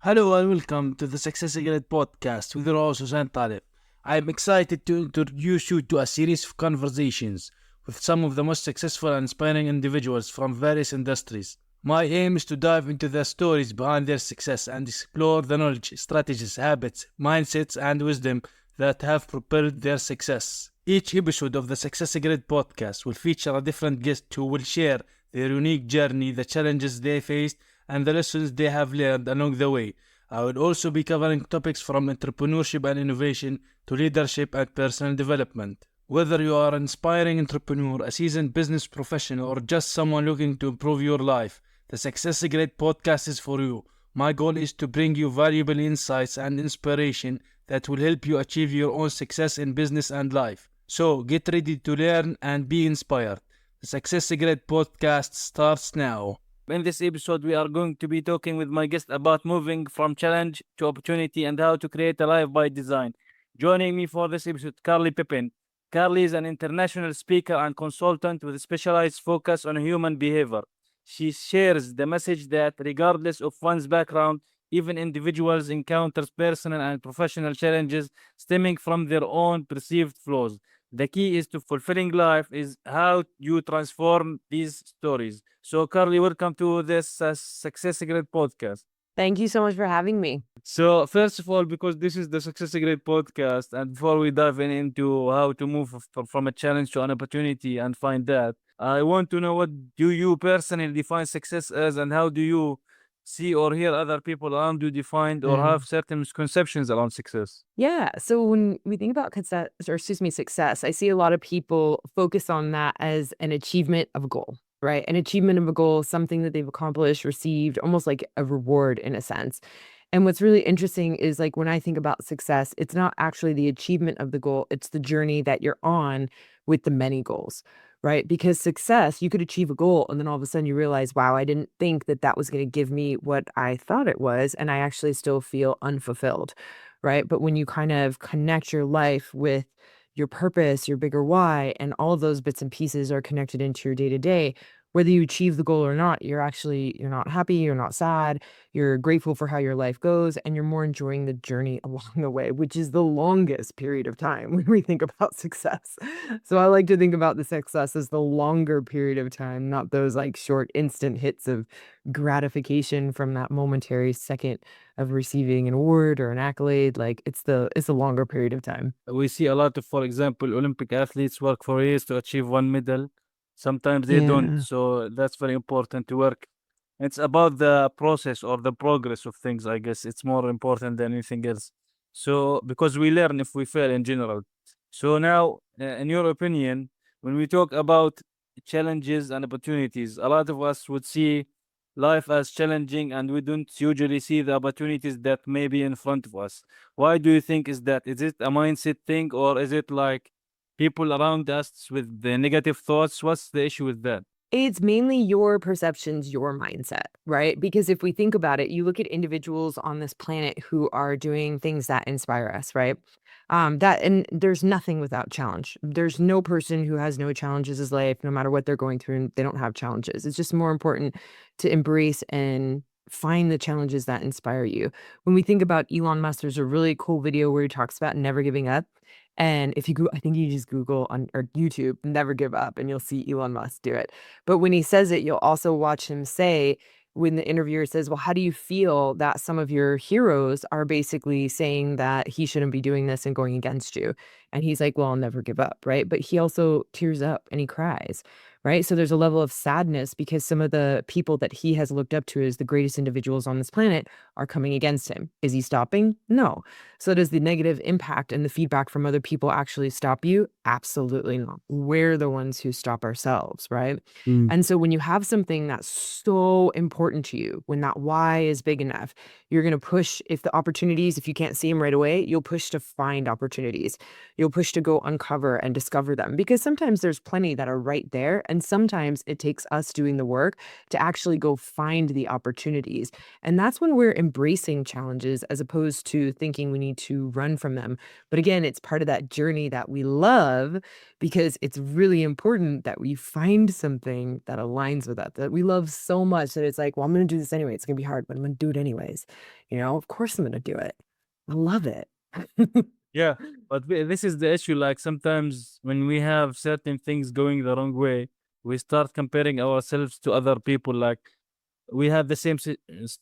Hello and welcome to the Success Secret podcast with your host Hussein Talib. I am excited to introduce you to a series of conversations with some of the most successful and inspiring individuals from various industries. My aim is to dive into the stories behind their success and explore the knowledge, strategies, habits, mindsets, and wisdom that have propelled their success. Each episode of the Success Secret podcast will feature a different guest who will share their unique journey, the challenges they faced, and the lessons they have learned along the way. I will also be covering topics from entrepreneurship and innovation to leadership and personal development. Whether you are an inspiring entrepreneur, a seasoned business professional, or just someone looking to improve your life, the Success Secret podcast is for you. My goal is to bring you valuable insights and inspiration that will help you achieve your own success in business and life. So get ready to learn and be inspired. The Success Secret podcast starts now. In this episode, we are going to be talking with my guest about moving from challenge to opportunity and how to create a life by design. Joining me for this episode, Carly Pepin. Carly is an international speaker and consultant with a specialized focus on human behavior. She shares the message that regardless of one's background, even individuals encounter personal and professional challenges stemming from their own perceived flaws. The key is to fulfilling life is how you transform these stories. So, Carly, welcome to this Success Secret podcast. Thank you so much for having me. So, first of all, because this is the Success Secret podcast, and before we dive into how to move from a challenge to an opportunity and find that, I want to know what do you personally define success as, and how do you see or hear other people around you define or have certain misconceptions around success? Yeah. So when we think about success, I see a lot of people focus on that as an achievement of a goal, right? An achievement of a goal, something that they've accomplished, received, almost like a reward in a sense. And what's really interesting is like when I think about success, it's not actually the achievement of the goal, it's the journey that you're on with the many goals, right? Because success, you could achieve a goal and then all of a sudden you realize, wow, I didn't think that that was going to give me what I thought it was. And I actually still feel unfulfilled, right? But when you kind of connect your life with your purpose, your bigger why, and all of those bits and pieces are connected into your day to day, whether you achieve the goal or not, you're not happy, you're not sad, you're grateful for how your life goes, and you're more enjoying the journey along the way, which is the longest period of time when we think about success. So I like to think about the success as the longer period of time, not those like short instant hits of gratification from that momentary second of receiving an award or an accolade. Like it's a longer period of time. We see a lot of, for example, Olympic athletes work for years to achieve one medal. Sometimes they don't. Yeah. So that's very important to work. It's about the process or the progress of things, I guess. It's more important than anything else. So, because we learn if we fail in general. So now, in your opinion, when we talk about challenges and opportunities, a lot of us would see life as challenging and we don't usually see the opportunities that may be in front of us. Why do you think is that? Is it a mindset thing or is it like people around us with the negative thoughts? What's the issue with that? It's mainly your perceptions, your mindset, right? Because if we think about it, you look at individuals on this planet who are doing things that inspire us, right? And there's nothing without challenge. There's no person who has no challenges in his life, no matter what they're going through, and they don't have challenges. It's just more important to embrace and find the challenges that inspire you. When we think about Elon Musk, there's a really cool video where he talks about never giving up. And if you go, I think you just Google on or YouTube, never give up, and you'll see Elon Musk do it. But when he says it, you'll also watch him say, when the interviewer says, well, how do you feel that some of your heroes are basically saying that he shouldn't be doing this and going against you? And he's like, well, I'll never give up, right? But he also tears up and he cries, right? So there's a level of sadness because some of the people that he has looked up to as the greatest individuals on this planet are coming against him. Is he stopping? No. So does the negative impact and the feedback from other people actually stop you? Absolutely not. We're the ones who stop ourselves, right? And so when you have something that's so important to you, when that why is big enough, you're going to push if you can't see them right away, you'll push to find opportunities. You'll push to go uncover and discover them because sometimes there's plenty that are right there And sometimes it takes us doing the work to actually go find the opportunities. And that's when we're embracing challenges as opposed to thinking we need to run from them. But again, it's part of that journey that we love because it's really important that we find something that aligns with that we love so much that it's like, well, I'm going to do this anyway. It's going to be hard, but I'm going to do it anyways. Of course I'm going to do it. I love it. Yeah, but this is the issue. Like sometimes when we have certain things going the wrong way, we start comparing ourselves to other people. Like we have the same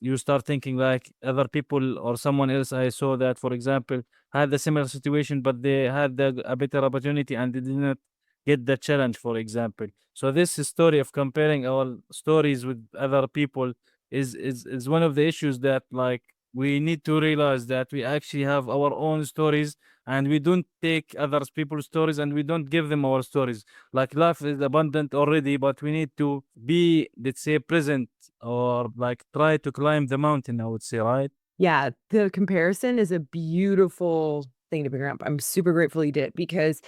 you start thinking like other people or someone else. I saw that, for example, had the similar situation, but they had a better opportunity and they did not get the challenge, for example. So this story of comparing our stories with other people is one of the issues that, like, we need to realize that we actually have our own stories, and we don't take others people's stories and we don't give them our stories. Like life is abundant already, but we need to be, let's say, present, or like try to climb the mountain, I would say, right? Yeah, the comparison is a beautiful thing to bring up. I'm super grateful you did because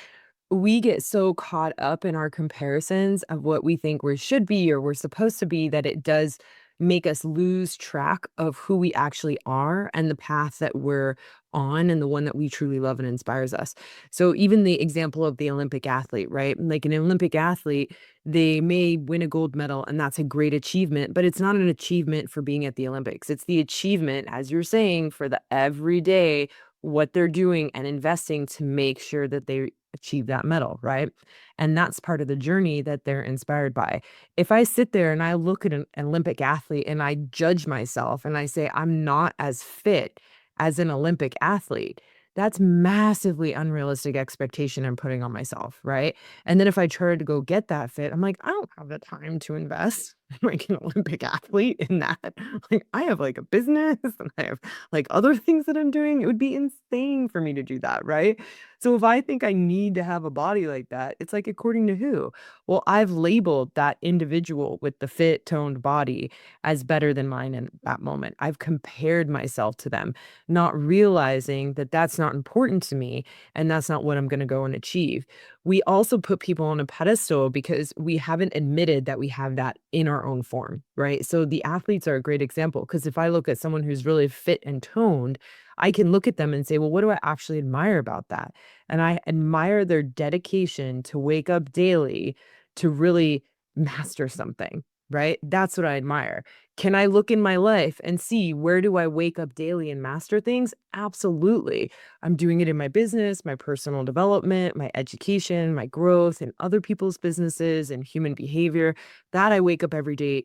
we get so caught up in our comparisons of what we think we should be or we're supposed to be that it does make us lose track of who we actually are and the path that we're on and the one that we truly love and inspires us. So even the example of the Olympic athlete, right? Like an Olympic athlete, they may win a gold medal and that's a great achievement, but it's not an achievement for being at the Olympics. It's the achievement, as you're saying, for the everyday what they're doing and investing to make sure that they achieve that medal, right? And that's part of the journey that they're inspired by. If I sit there and I look at an Olympic athlete and I judge myself and I say I'm not as fit as an Olympic athlete, that's massively unrealistic expectation I'm putting on myself, right? And then if I try to go get that fit, I'm like, I don't have the time to invest like an Olympic athlete in that. Like I have like a business and I have like other things that I'm doing. It would be insane for me to do that, right? So if I think I need to have a body like that, it's like according to who? Well, I've labeled that individual with the fit, toned body as better than mine in that moment. I've compared myself to them, not realizing that that's not important to me and that's not what I'm going to go and achieve. We also put people on a pedestal because we haven't admitted that we have that in our own form, right? So the athletes are a great example because if I look at someone who's really fit and toned, I can look at them and say, well, what do I actually admire about that? And I admire their dedication to wake up daily to really master something, right? That's what I admire. Can I look in my life and see where do I wake up daily and master things? Absolutely. I'm doing it in my business, my personal development, my education, my growth, and other people's businesses and human behavior. That I wake up every day,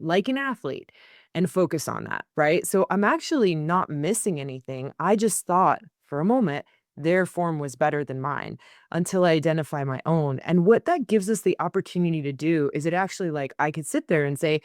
like an athlete, and focus on that, right? So I'm actually not missing anything. I just thought for a moment their form was better than mine until I identify my own. And what that gives us the opportunity to do is it actually like I could sit there and say,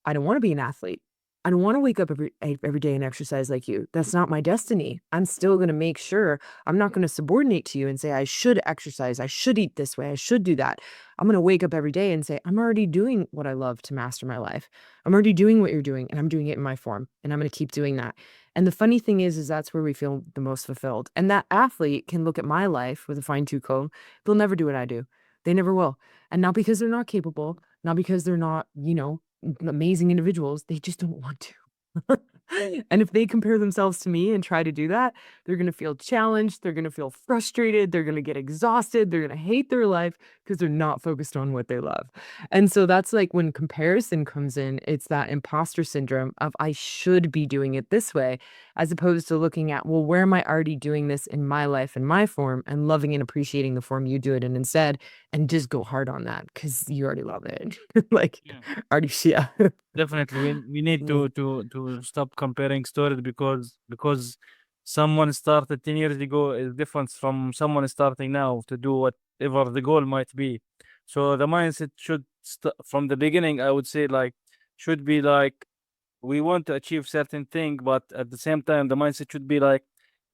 I don't want to be an athlete. I don't want to wake up every day and exercise like you. That's not my destiny. I'm still going to make sure I'm not going to subordinate to you and say I should exercise, I should eat this way, I should do that. I'm going to wake up every day and say I'm already doing what I love to master my life. I'm already doing what you're doing and I'm doing it in my form and I'm going to keep doing that. And the funny thing is that's where we feel the most fulfilled. And that athlete can look at my life with a fine-tooth comb. They'll never do what I do. They never will. And not because they're not capable, not because they're not, amazing individuals, they just don't want to. And if they compare themselves to me and try to do that, they're going to feel challenged, they're going to feel frustrated, they're going to get exhausted, they're going to hate their life because they're not focused on what they love. And so that's like when comparison comes in, it's that imposter syndrome of I should be doing it this way, as opposed to looking at, well, where am I already doing this in my life, in my form, and loving and appreciating the form you do it in instead, and just go hard on that because you already love it. Like, Yeah. already, yeah. Definitely, we need Mm. to stop comparing stories, because someone started 10 years ago is different from someone starting now to do whatever the goal might be. So the mindset should from the beginning, I would say, like, should be like we want to achieve certain thing, but at the same time, the mindset should be like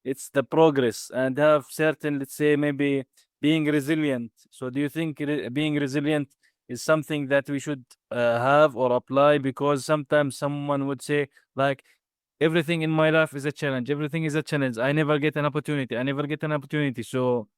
it's the progress and have certain, let's say, maybe being resilient. So do you think being resilient is something that we should have or apply? Because sometimes someone would say like everything in my life is a challenge, everything is a challenge, I never get an opportunity, I never get an opportunity. So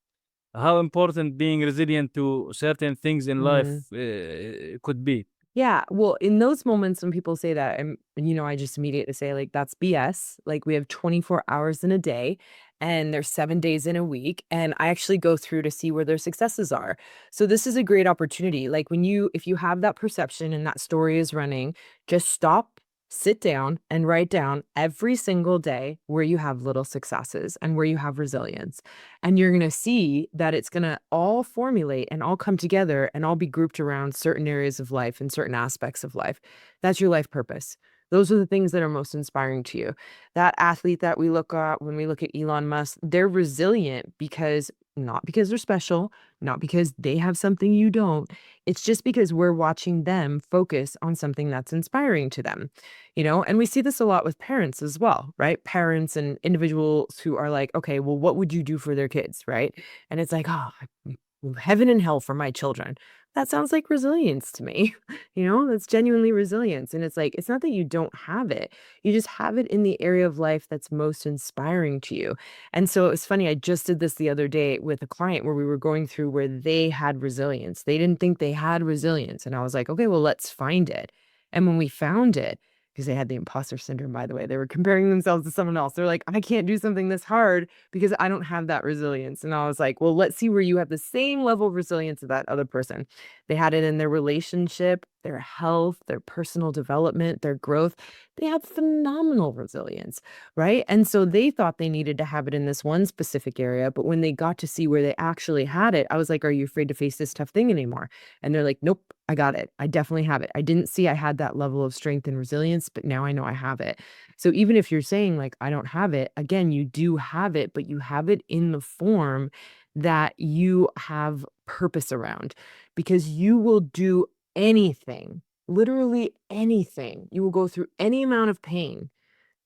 how important being resilient to certain things in life Mhm. could be. Yeah, well, in those moments when people say that, I just immediately say, like, that's BS. Like, we have 24 hours in a day, and there's 7 days in a week, and I actually go through to see where their successes are. So this is a great opportunity. Like, if you have that perception and that story is running, just stop, sit down, and write down every single day where you have little successes and where you have resilience. And you're gonna see that it's gonna all formulate and all come together and all be grouped around certain areas of life and certain aspects of life. That's your life purpose. Those are the things that are most inspiring to you. That athlete that we look at when we look at Elon Musk, they're resilient because not because they're special, not because they have something you don't. It's just because we're watching them focus on something that's inspiring to them. And we see this a lot with parents as well, right? Parents and individuals who are like, okay, well, what would you do for their kids, right? And it's like, oh, heaven and hell for my children. That sounds like resilience to me. That's genuinely resilience. And it's like, it's not that you don't have it, you just have it in the area of life that's most inspiring to you. And so it was funny. I just did this the other day with a client where we were going through where they had resilience. They didn't think they had resilience. And I was like, okay, well, let's find it. And when we found it, because they had the imposter syndrome, by the way. They were comparing themselves to someone else. They're like, I can't do something this hard because I don't have that resilience. And I was like, well, let's see where you have the same level of resilience as that other person. They had it in their relationship, their health, their personal development, their growth. They had phenomenal resilience, right? And so they thought they needed to have it in this one specific area. But when they got to see where they actually had it, I was like, are you afraid to face this tough thing anymore? And they're like, nope, I got it. I definitely have it. I didn't see I had that level of strength and resilience, but now I know I have it. So even if you're saying like, I don't have it, again, you do have it, but you have it in the form that you have purpose around because you will do anything, literally anything. You will go through any amount of pain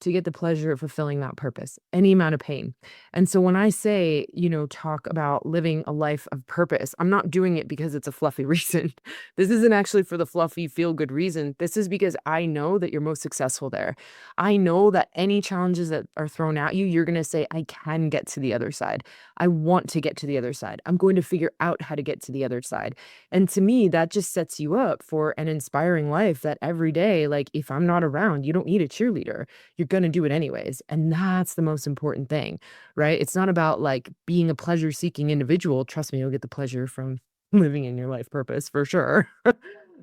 to get the pleasure of fulfilling that purpose, any amount of pain. And so when I say, talk about living a life of purpose, I'm not doing it because it's a fluffy reason. This isn't actually for the fluffy, feel good reason. This is because I know that you're most successful there. I know that any challenges that are thrown at you, you're going to say, I can get to the other side. I want to get to the other side. I'm going to figure out how to get to the other side. And to me, that just sets you up for an inspiring life that every day, like if I'm not around, you don't need a cheerleader, you're going to do it anyways. And that's the most important thing, right? It's not about like being a pleasure seeking individual. Trust me, you'll get the pleasure from living in your life purpose for sure.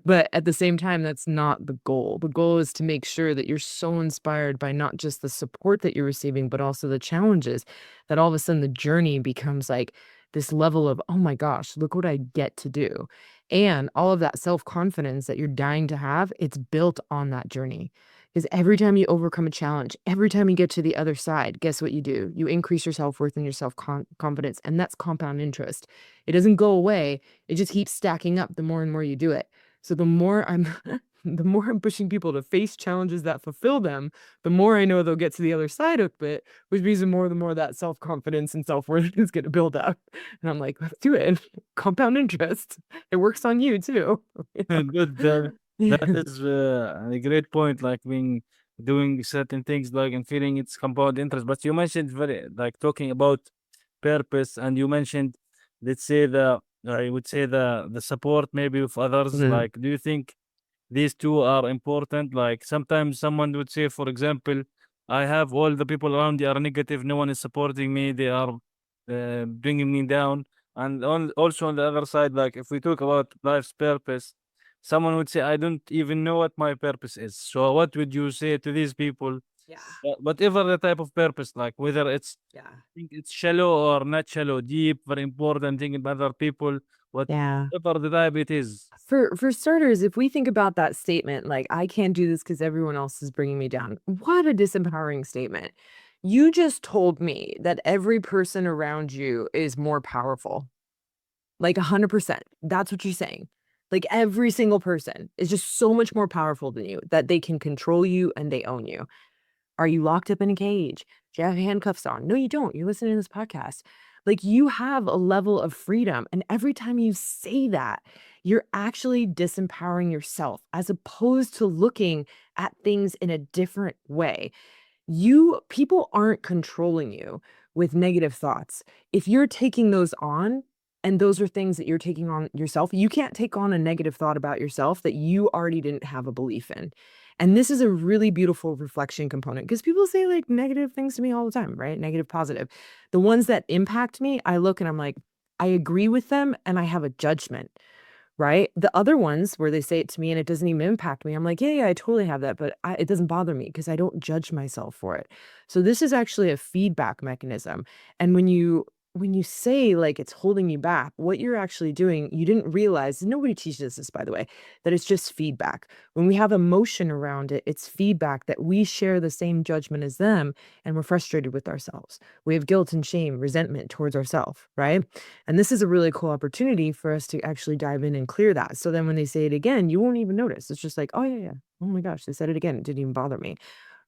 But at the same time, that's not the goal. The goal is to make sure that you're so inspired by not just the support that you're receiving, but also the challenges that all of a sudden the journey becomes like this level of, oh my gosh, look what I get to do. And all of that self confidence that you're dying to have, it's built on that journey. Because every time you overcome a challenge, every time you get to the other side, guess what you do? You increase your self-worth and your self-confidence, and that's compound interest. It doesn't go away. It just keeps stacking up the more and more you do it. So the more I'm the more I'm pushing people to face challenges that fulfill them, the more I know they'll get to the other side of it, which means the more that self-confidence and self-worth is gonna build up. And I'm like, let's do it. Compound interest. It works on you too. Good. That is a great point. Like being doing certain things, like and feeling it's compound interest. But you mentioned very like talking about purpose, and you mentioned, let's say I would say the support maybe of others. Mhm. Like, do you think these two are important? Like sometimes someone would say, for example, I have all the people around me are negative. No one is supporting me. They are bringing me down. And also on the other side, like if we talk about life's purpose, someone would say, I don't even know what my purpose is. So what would you say to these people? Yeah. Whatever the type of purpose, like whether it's Yeah. think it's shallow or not shallow, deep, very important, thinking about other people, Yeah. whatever the type it is. For starters, if we think about that statement, like, I can't do this because everyone else is bringing me down, what a disempowering statement. You just told me that every person around you is more powerful, like 100%. That's what you're saying. Like, every single person is just so much more powerful than you that they can control you and they own you. Are you locked up in a cage? Do you have handcuffs on? No, you don't. You're listening to this podcast. Like, you have a level of freedom. And every time you say that, you're actually disempowering yourself as opposed to looking at things in a different way. People aren't controlling you with negative thoughts. If you're taking those on, And those are things that you're taking on yourself. You can't take on a negative thought about yourself that you already didn't have a belief in. And this is a really beautiful reflection component because people say like negative things to me all the time, right? Negative, positive. The ones that impact me, I look and I'm like, I agree with them and I have a judgment, right? The other ones where they say it to me and it doesn't even impact me, I'm like, yeah, I totally have that, but it doesn't bother me because I don't judge myself for it. So this is actually a feedback mechanism. And when you say like it's holding you back, what you're actually doing, you didn't realize, nobody teaches this, by the way, that it's just feedback. When we have emotion around it, it's feedback that we share the same judgment as them and we're frustrated with ourselves. We have guilt and shame, resentment towards ourselves, right? And this is a really cool opportunity for us to actually dive in and clear that. So then when they say it again, you won't even notice. It's just like, oh, yeah. Oh my gosh, they said it again. It didn't even bother me.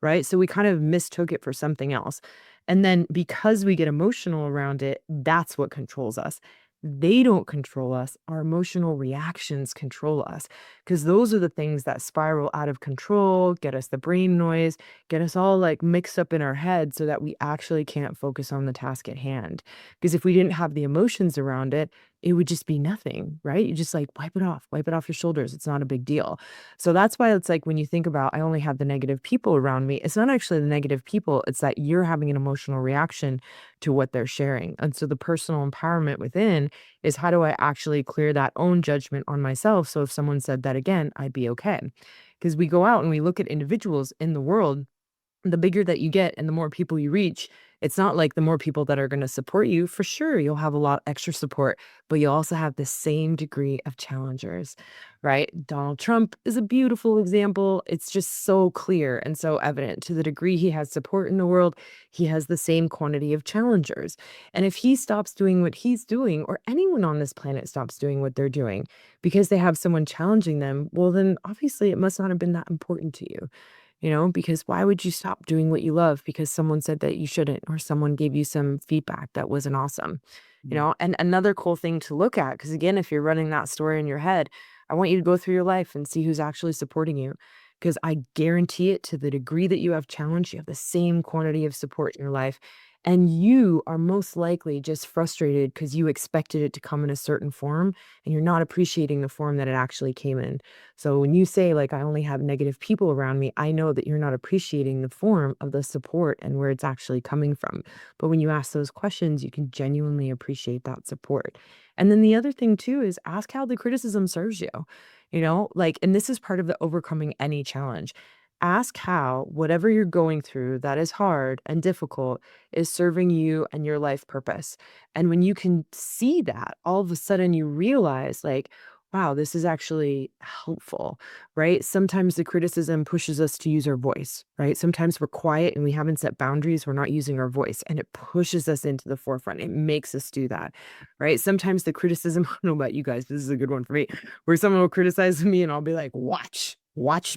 Right. So we kind of mistook it for something else. And then because we get emotional around it, that's what controls us. They don't control us. Our emotional reactions control us because those are the things that spiral out of control, get us the brain noise, get us all like mixed up in our head so that we actually can't focus on the task at hand. Because if we didn't have the emotions around it, it would just be nothing, right? You just like wipe it off your shoulders. It's not a big deal. So that's why it's like when you think about, I only have the negative people around me, it's not actually the negative people. It's that you're having an emotional reaction to what they're sharing. And so the personal empowerment within is how do I actually clear that own judgment on myself? So if someone said that again, I'd be okay. Because we go out and we look at individuals in the world, the bigger that you get and the more people you reach, it's not like the more people that are going to support you. For sure, you'll have a lot extra support, but you also have the same degree of challengers, right? Donald Trump is a beautiful example. It's just so clear and so evident. To the degree he has support in the world, he has the same quantity of challengers. And if he stops doing what he's doing, or anyone on this planet stops doing what they're doing because they have someone challenging them, well, then obviously it must not have been that important to you. Because why would you stop doing what you love because someone said that you shouldn't, or someone gave you some feedback that wasn't awesome? And another cool thing to look at, because again, if you're running that story in your head, I want you to go through your life and see who's actually supporting you. Because I guarantee it, to the degree that you have challenge, you have the same quantity of support in your life. And you are most likely just frustrated because you expected it to come in a certain form and you're not appreciating the form that it actually came in. So when you say, like, I only have negative people around me, I know that you're not appreciating the form of the support and where it's actually coming from. But when you ask those questions, you can genuinely appreciate that support. And then the other thing too is ask how the criticism serves you, and this is part of the overcoming any challenge. Ask how whatever you're going through that is hard and difficult is serving you and your life purpose. And when you can see that, all of a sudden you realize, like, wow, this is actually helpful, right? Sometimes the criticism pushes us to use our voice, right? Sometimes we're quiet and we haven't set boundaries. We're not using our voice and it pushes us into the forefront. It makes us do that, right? Sometimes the criticism, I don't know about you guys, but this is a good one for me, where someone will criticize me and I'll be like, watch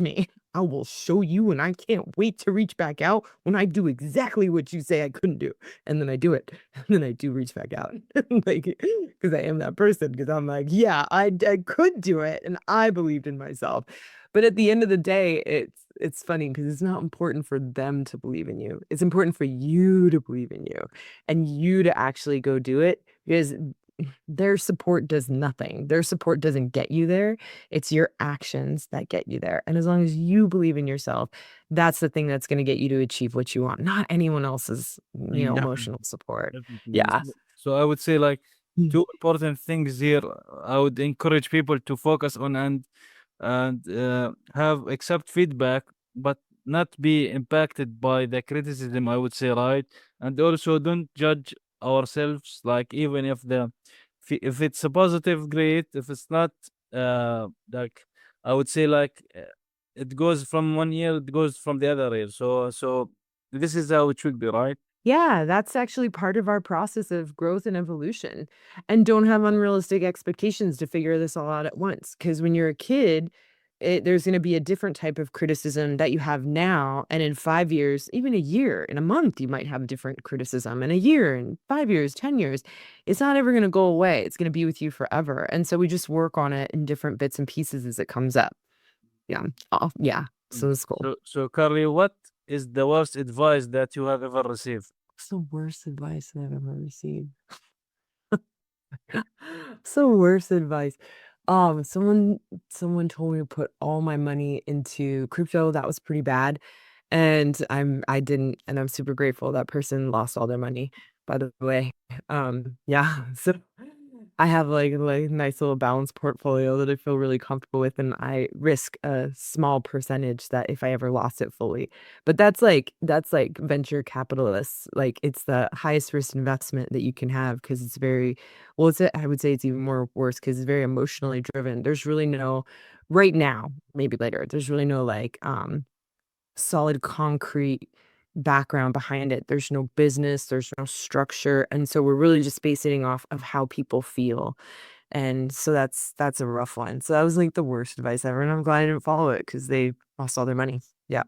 me. I will show you, and I can't wait to reach back out when I do exactly what you say I couldn't do. And then I do it. And then I do reach back out. Like, because I am that person, because I'm like, yeah, I could do it. And I believed in myself. But at the end of the day, it's funny because it's not important for them to believe in you. It's important for you to believe in you and you to actually go do it, because their support does nothing. Their support doesn't get you there. It's your actions that get you there. And as long as you believe in yourself, that's the thing that's going to get you to achieve what you want, not anyone else's, Definitely, emotional support. definitely. Yeah. So I would say like Mm. two important things here. I would encourage people to focus on and have accept feedback, but not be impacted by the criticism. I would say, right, and also don't judge ourselves. Like even if it's a positive, great. If it's not, like I would say, like it goes from one year, it goes from the other year. So this is how it should be, right? Yeah, that's actually part of our process of growth and evolution. And don't have unrealistic expectations to figure this all out at once. Because when you're a kid, there's going to be a different type of criticism that you have now. And in 5 years, even a year, in a month, you might have different criticism. In a year, in 5 years, 10 years, it's not ever going to go away. It's going to be with you forever. And so we just work on it in different bits and pieces as it comes up. Yeah. Oh, yeah. So it's cool. So Carly, what is the worst advice that you have ever received? What's the worst advice that I've ever received? So worst advice. Someone told me to put all my money into crypto. That was pretty bad. And I didn't, and I'm super grateful that person lost all their money, by the way. Yeah. So I have like a nice little balanced portfolio that I feel really comfortable with, and I risk a small percentage that if I ever lost it fully. But that's like venture capitalists. Like it's the highest risk investment that you can have because it's very well, I would say it's even more worse because it's very emotionally driven. There's really no right now, maybe later, there's really no like solid concrete background behind it. There's no business, there's no structure. And so we're really just basing off of how people feel. And so that's a rough one. So that was like the worst advice ever. And I'm glad I didn't follow it because they lost all their money. Yeah.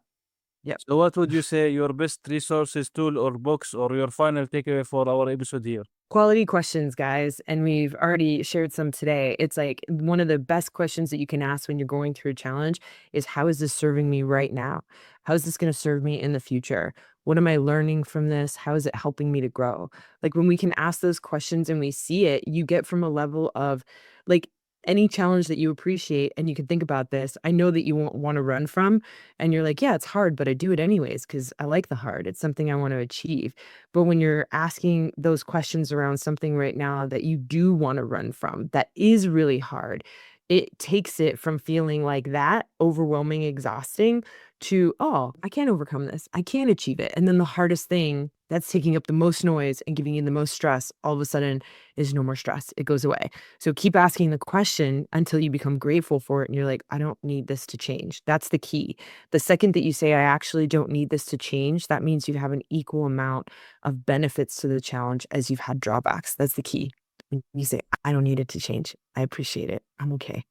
Yep. So what would you say your best resources, tool, or books, or your final takeaway for our episode here? Quality questions, guys. And we've already shared some today. It's like one of the best questions that you can ask when you're going through a challenge is how is this serving me right now? How is this going to serve me in the future? What am I learning from this? How is it helping me to grow? Like when we can ask those questions and we see it, you get from a level of like any challenge that you appreciate and you can think about this. I know that you won't want to run from, and you're like, yeah, it's hard, but I do it anyways because I like the hard. It's something I want to achieve. But when you're asking those questions around something right now that you do want to run from, that is really hard, it takes it from feeling like that overwhelming, exhausting to, oh, I can overcome this. I can achieve it. And then the hardest thing that's taking up the most noise and giving you the most stress, all of a sudden is no more stress. It goes away. So keep asking the question until you become grateful for it. And you're like, I don't need this to change. That's the key. The second that you say, I actually don't need this to change, that means you have an equal amount of benefits to the challenge as you've had drawbacks. That's the key. When you say, I don't need it to change, I appreciate it. I'm okay.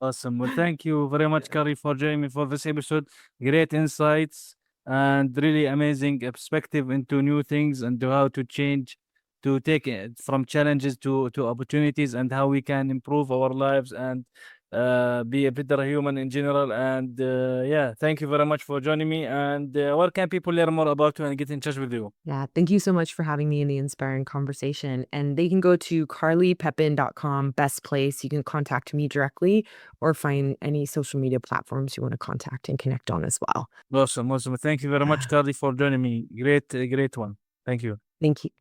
Awesome. Well, thank you very much, Carly, for joining me for this episode. Great insights and really amazing perspective into new things and to how to change, to take it from challenges to opportunities and how we can improve our lives and be a better human in general. And yeah, thank you very much for joining me. And where can people learn more about you and get in touch with you? Yeah, thank you so much for having me in the inspiring conversation. And they can go to carlypepin.com, best place. You can contact me directly or find any social media platforms you want to contact and connect on as well. Awesome. Awesome. Thank you very much, Carly, for joining me. Great, great one. Thank you. Thank you.